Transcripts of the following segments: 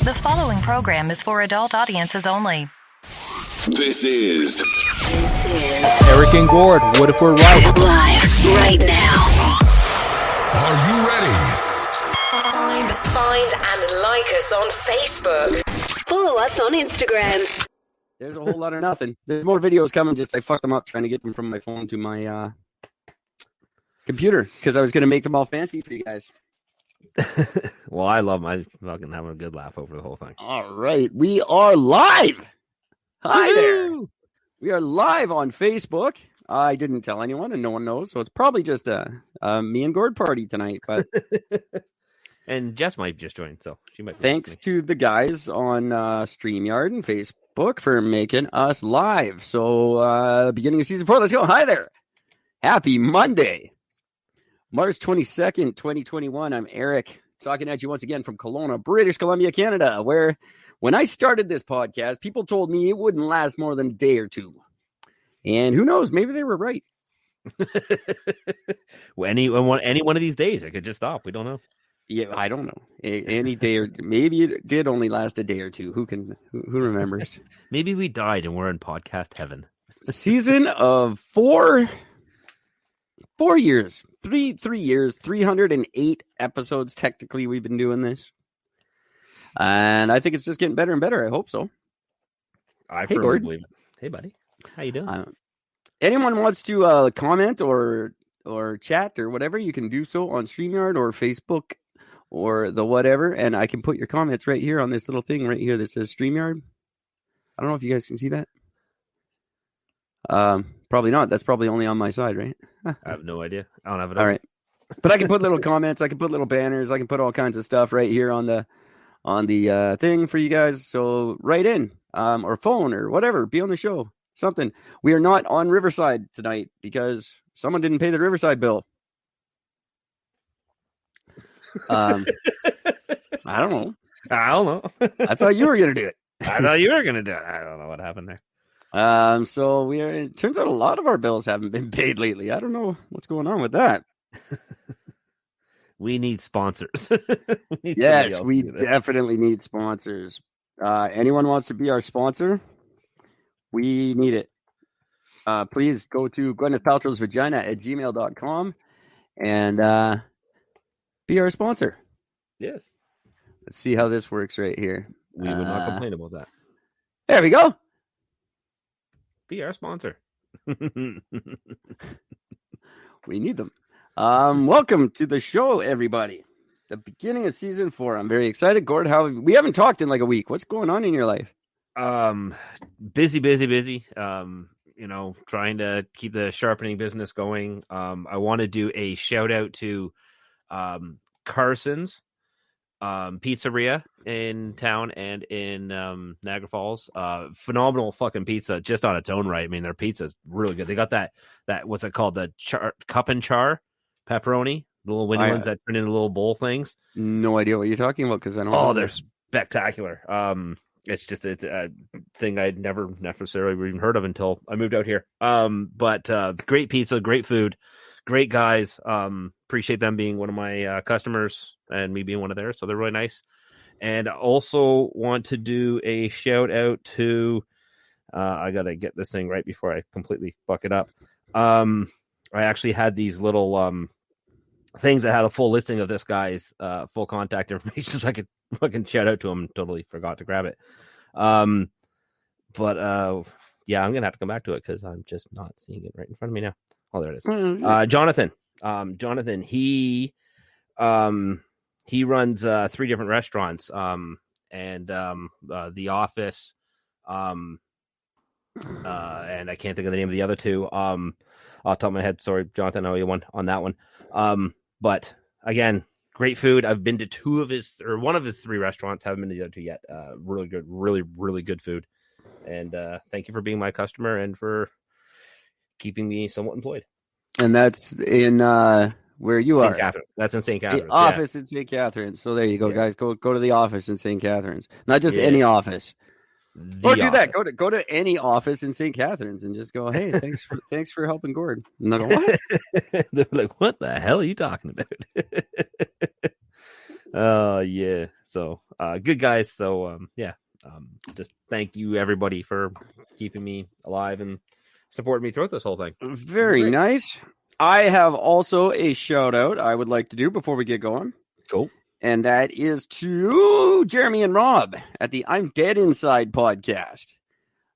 The following program is for adult audiences only. This is Eric and Gord. What if we're right? Live right now. Are You Ready? Find and like us on Facebook. Follow us on Instagram. There's a whole lot of nothing. There's more videos coming. Just I fucked them up trying to get them from my phone to my computer because I was going to make them all fancy for you guys. Well, I love my fucking having a good laugh over the whole thing. All right, we are live. Hi there. We are live on Facebook. I didn't tell anyone, and no one knows, so it's probably just a me and Gord party tonight. But and Jess might just join, so she might. Thanks to the guys on StreamYard and Facebook for making us live. So, beginning of season 4, let's go. Hi there. Happy Monday. March 22nd, 2021. I'm Eric, talking at you once again from Kelowna, British Columbia, Canada, where when I started this podcast, people told me it wouldn't last more than a day or two. And who knows, maybe they were right. Well, any one of these days, it could just stop. We don't know. Yeah, I don't know. Any day, or maybe it did only last a day or two. Who remembers? Maybe we died and we're in podcast heaven. Season of 4 years. 3 years, 308 episodes. Technically, we've been doing this. And I think it's just getting better and better. I hope so. I firmly believe it. Hey, buddy. How you doing? Anyone wants to comment or chat or whatever, you can do so on StreamYard or Facebook or the whatever. And I can put your comments right here on this little thing right here that says StreamYard. I don't know if you guys can see that. Probably not. That's probably only on my side, right? I have no idea. I don't have it. All right. But I can put little comments. I can put little banners. I can put all kinds of stuff right here on the thing for you guys. So write in or phone or whatever. Be on the show. Something. We are not on Riverside tonight because someone didn't pay the Riverside bill. I don't know. I thought you were going to do it. I thought you were going to do it. I don't know what happened there. So it turns out a lot of our bills haven't been paid lately. I don't know what's going on with that. We need sponsors. Yes, we definitely need sponsors. Anyone wants to be our sponsor? We need it. Please go to Gwyneth Paltrow's Vagina at gmail.com and be our sponsor. Yes. Let's see how this works right here. We would not complain about that. There we go. Be our sponsor. We need them. Welcome to the show, everybody. The beginning of season 4. I'm very excited. Gord, we haven't talked in like a week. What's going on in your life? Busy. Trying to keep the sharpening business going. I want to do a shout out to Carson's pizzeria in town and in Niagara Falls. Phenomenal fucking pizza just on its own right. I mean, their pizza's really good. They got that what's it called, the cup and char pepperoni, the little windy ones that turn into little bowl things. No idea what you're talking about because I don't. Oh, they're spectacular. It's just a thing I'd never necessarily even heard of until I moved out here. But great pizza, great food, great guys. Appreciate them being one of my customers and me being one of theirs. So they're really nice. And I also want to do a shout out to, I got to get this thing right before I completely fuck it up. I actually had these little things that had a full listing of this guy's full contact information, so I could fucking shout out to him. Totally forgot to grab it. But yeah, I'm going to have to come back to it because I'm just not seeing it right in front of me now. Oh, there it is. Mm-hmm. Jonathan, he runs 3 different restaurants, and The Office, and I can't think of the name of the other 2. Off the top of my head, sorry, Jonathan, I owe you one on that one. But again, great food. I've been to one of his 3 restaurants. Haven't been to the other 2 yet. Really good, really good food. And thank you for being my customer and for keeping me somewhat employed. And that's in where you St. are. Catharines. That's in St. Catharines. The office in St. Catharines. So there you go, guys. Go to the office in St. Catharines. Not just any office. Or do that. Go to any office in St. Catharines and just go, hey, thanks for helping Gord. And they'll go, what? They're like, what the hell are you talking about? Oh yeah. So good guys. So just thank you everybody for keeping me alive and supporting me throughout this whole thing. Very nice. I have also a shout out I would like to do before we get going. Cool. And that is to Jeremy and Rob at the I'm Dead Inside podcast.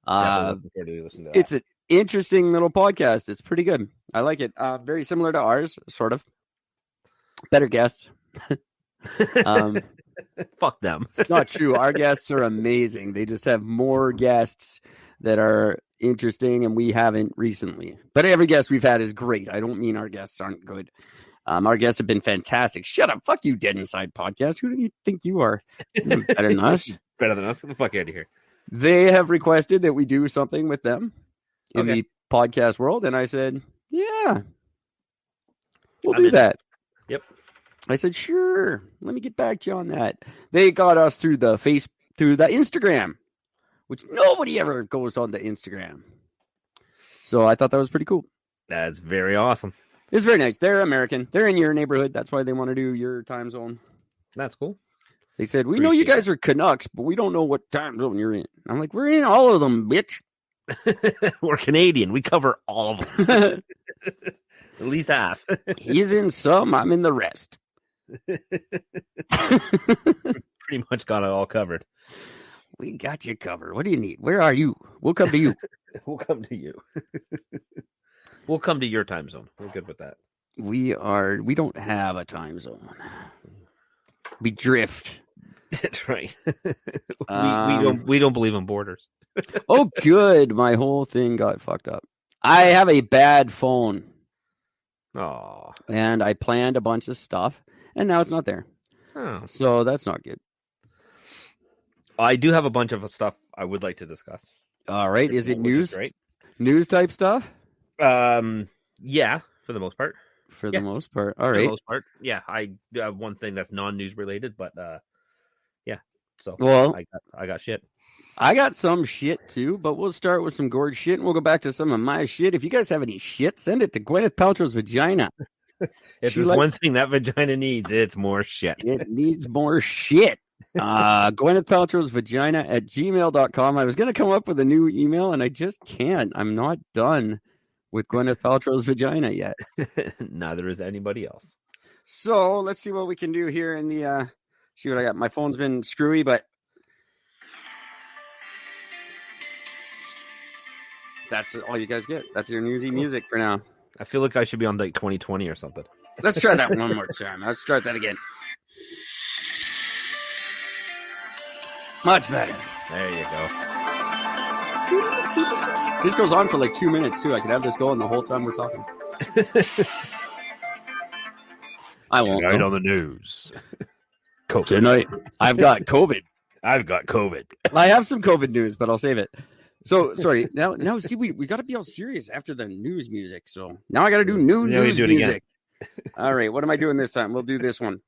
It's an interesting little podcast. It's pretty good. I like it. Very similar to ours, sort of. Better guests. Fuck them. It's not true. Our guests are amazing. They just have more guests that are interesting, and we haven't recently. But every guest we've had is great. I don't mean our guests aren't good. Our guests have been fantastic. Shut up. Fuck you, Dead Inside podcast. Who do you think you are? Better than us. Better than us. Get the fuck out of here. They have requested that we do something with them in the podcast world, and I said, yeah, we'll do that. Yep. I said, sure. Let me get back to you on that. They got us through the Instagram, which nobody ever goes on the Instagram. So I thought that was pretty cool. That's very awesome. It's very nice. They're American. They're in your neighborhood. That's why they want to do your time zone. That's cool. They said, we know you guys are Canucks, but we don't know what time zone you're in. I'm like, we're in all of them, bitch. We're Canadian. We cover all of them. At least half. He's in some. I'm in the rest. Pretty much got it all covered. We got you covered. What do you need? Where are you? We'll come to you. We'll come to you. We'll come to your time zone. We're good with that. We don't have a time zone. We drift. That's right. we don't believe in borders. Oh, good. My whole thing got fucked up. I have a bad phone. Oh. And I planned a bunch of stuff, and now it's not there. Oh. So that's not good. I do have a bunch of stuff I would like to discuss. All right. Is it news? News type stuff? Yeah, for the most part. For the most part. All right. For the most part. Yeah, I have one thing that's non-news related, but yeah. So well, I got shit. I got some shit too, but we'll start with some Gord shit and we'll go back to some of my shit. If you guys have any shit, send it to Gwyneth Paltrow's vagina. If there's one thing that vagina needs, it's more shit. It needs more shit. Gwyneth Paltrow's vagina at gmail.com. I was going to come up with a new email and I just can't. I'm not done with Gwyneth Paltrow's vagina yet. Neither is anybody else. So let's see what we can do here in the, see what I got. My phone's been screwy, but that's all you guys get. That's your newsy music for now. I feel like I should be on like 2020 or something. Let's try that one more time. Let's start that again. Much better. There you go. This goes on for like 2 minutes too. I could have this going the whole time we're talking. I won't. Tonight on the news. COVID. Tonight, I've got COVID. I've got COVID. I have some COVID news, but I'll save it. So sorry. Now see, we got to be all serious after the news music. So now I got to do news music. All right, what am I doing this time? We'll do this one.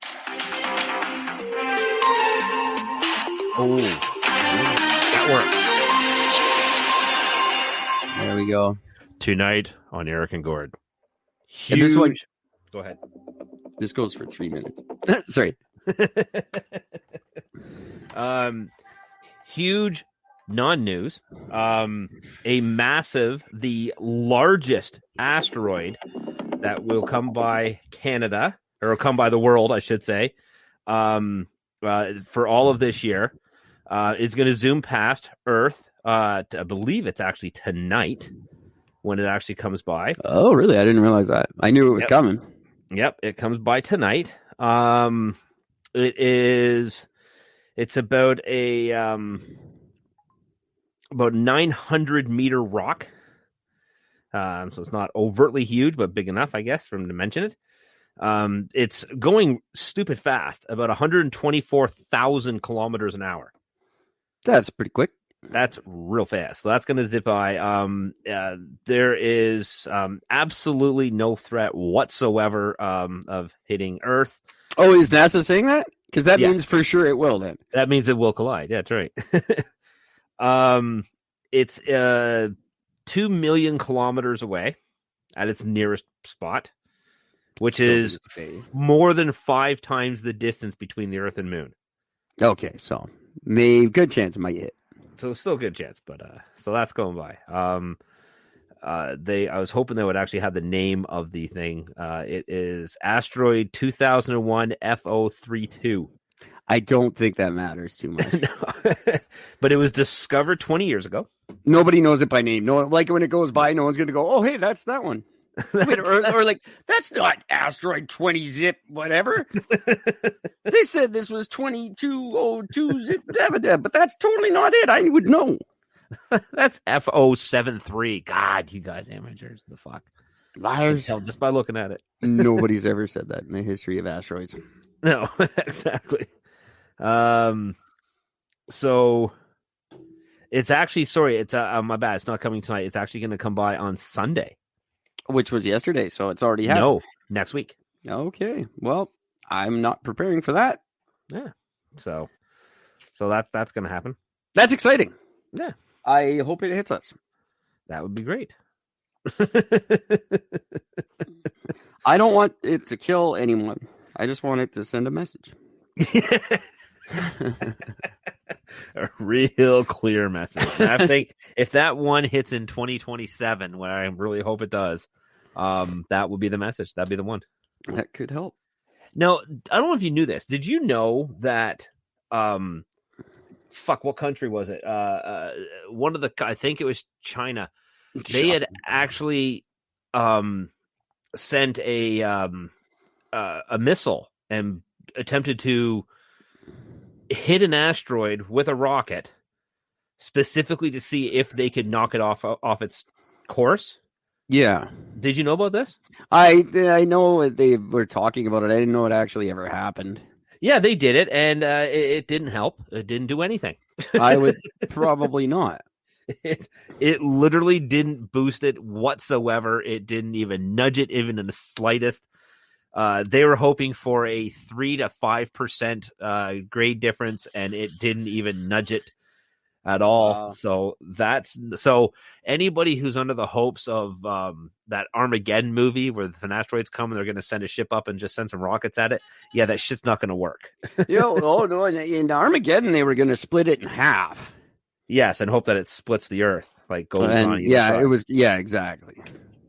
Oh, that works. There we go. Tonight on Eric and Gord. Huge. And this one, go ahead. This goes for 3 minutes. Sorry. Huge non-news. A massive, the largest asteroid that will come by Canada, or come by the world, I should say, for all of this year, is going to zoom past Earth. I believe it's actually tonight when it actually comes by. Oh, really? I didn't realize that. I knew it was coming. Yep, it comes by tonight. It's about a about 900 meter rock. So it's not overtly huge, but big enough, I guess, for him to mention it. It's going stupid fast, about 124,000 kilometers an hour. That's pretty quick. That's real fast. So that's going to zip by. There is absolutely no threat whatsoever of hitting Earth. Oh, is NASA saying that? Because that means for sure it will then. That means it will collide. Yeah, that's right. It's 2 million kilometers away at its nearest spot, which is more than 5 times the distance between the Earth and Moon. Okay, so good chance it might hit. So still a good chance, but so that's going by. I was hoping they would actually have the name of the thing. It is Asteroid 2001 FO32. I don't think that matters too much. No. But it was discovered 20 years ago. Nobody knows it by name. No, like when it goes by, no one's going to go, "Oh, hey, that's that one." or like, that's not Asteroid 20 zip whatever. They said this was 2202 zip, but that's totally not it. I would know. That's FO73. God, you guys amateurs, the fuck. Liars. Tell just by looking at it. Nobody's ever said that in the history of asteroids. No, exactly. So it's actually, sorry, it's my bad. It's not coming tonight. It's actually going to come by on Sunday. Which was yesterday, so it's already happened. No, next week. Okay. Well, I'm not preparing for that. Yeah. So that's going to happen. That's exciting. Yeah. I hope it hits us. That would be great. I don't want it to kill anyone. I just want it to send a message. A real clear message. And I think if that one hits in 2027, what I really hope it does, that would be the message. That'd be the one. That could help. No, I don't know if you knew this. Did you know that what country was it? One of the, I think it was China. They had actually sent a missile and attempted to hit an asteroid with a rocket specifically to see if they could knock it off its course. Yeah. Did you know about this? I know they were talking about it. I didn't know it actually ever happened. Yeah, they did it, and it didn't help. It didn't do anything. I would probably not. It literally didn't boost it whatsoever. It didn't even nudge it even in the slightest. They were hoping for a 3 to 5% grade difference, and it didn't even nudge it at all. So anybody who's under the hopes of that Armageddon movie where the asteroids come and they're going to send a ship up and just send some rockets at it, yeah, that shit's not going to work. No, in Armageddon they were going to split it in half. Yes, and hope that it splits the Earth, like goes on. Yeah, it was. Yeah, exactly.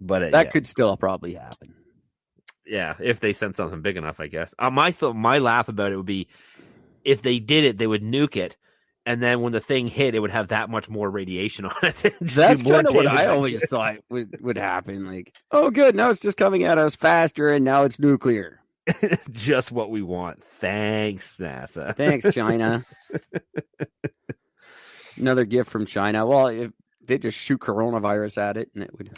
But that could still probably happen. Yeah, if they sent something big enough, I guess. My laugh about it would be if they did it, they would nuke it, and then when the thing hit, it would have that much more radiation on it. That's kind of what I always thought would happen. Like, oh, good, now it's just coming at us faster, and now it's nuclear. Just what we want. Thanks, NASA. Thanks, China. Another gift from China. Well, if they just shoot coronavirus at it, and it would.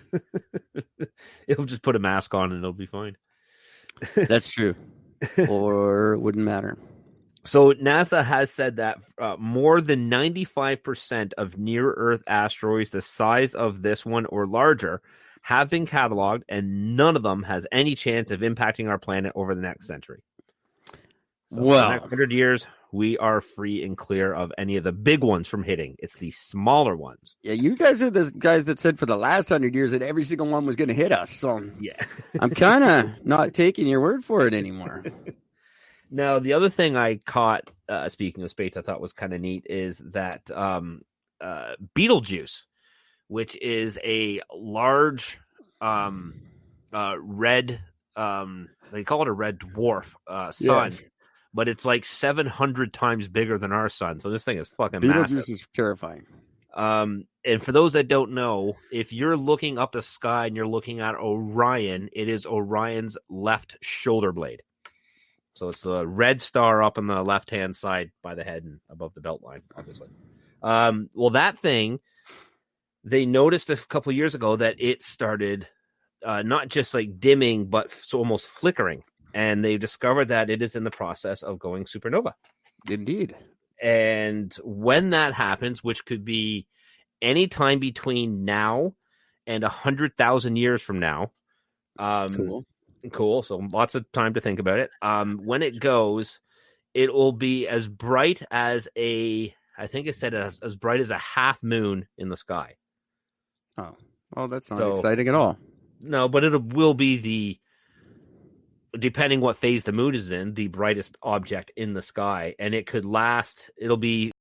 It'll just put a mask on, and it'll be fine. That's true. Or it wouldn't matter. So NASA has said that more than 95% of near-Earth asteroids the size of this one or larger have been cataloged, and none of them has any chance of impacting our planet over the next century. So for the next 100 years, we are free and clear of any of the big ones from hitting. It's the smaller ones. Yeah, you guys are the guys that said for the last 100 years that every single one was going to hit us. So yeah, I'm kind of not taking your word for it anymore. Now, the other thing I caught, speaking of space, I thought was kind of neat is that Betelgeuse, which is a large red, they call it a red dwarf sun. Yeah. But it's like 700 times bigger than our sun. So this thing is fucking massive. Betelgeuse is terrifying. And for those that don't know, if you're looking up the sky and you're looking at Orion, it is Orion's left shoulder blade. So it's the red star up on the left-hand side by the head and above the belt line, obviously. Well, that thing, they noticed a couple of years ago that it started not just like dimming, but almost flickering. And they discovered that it is in the process of going supernova. Indeed. And when that happens, which could be any time between now and 100,000 years from now. Cool. So lots of time to think about it. When it goes, it will be as bright as I think it said as bright as a half moon in the sky. Oh, well, that's not exciting at all. No, but it will be the, No, but it will be the, I think it said as bright as a half moon in the sky. So, no, but it will be the depending what phase the moon is in, the brightest object in the sky, and it could last. It'll be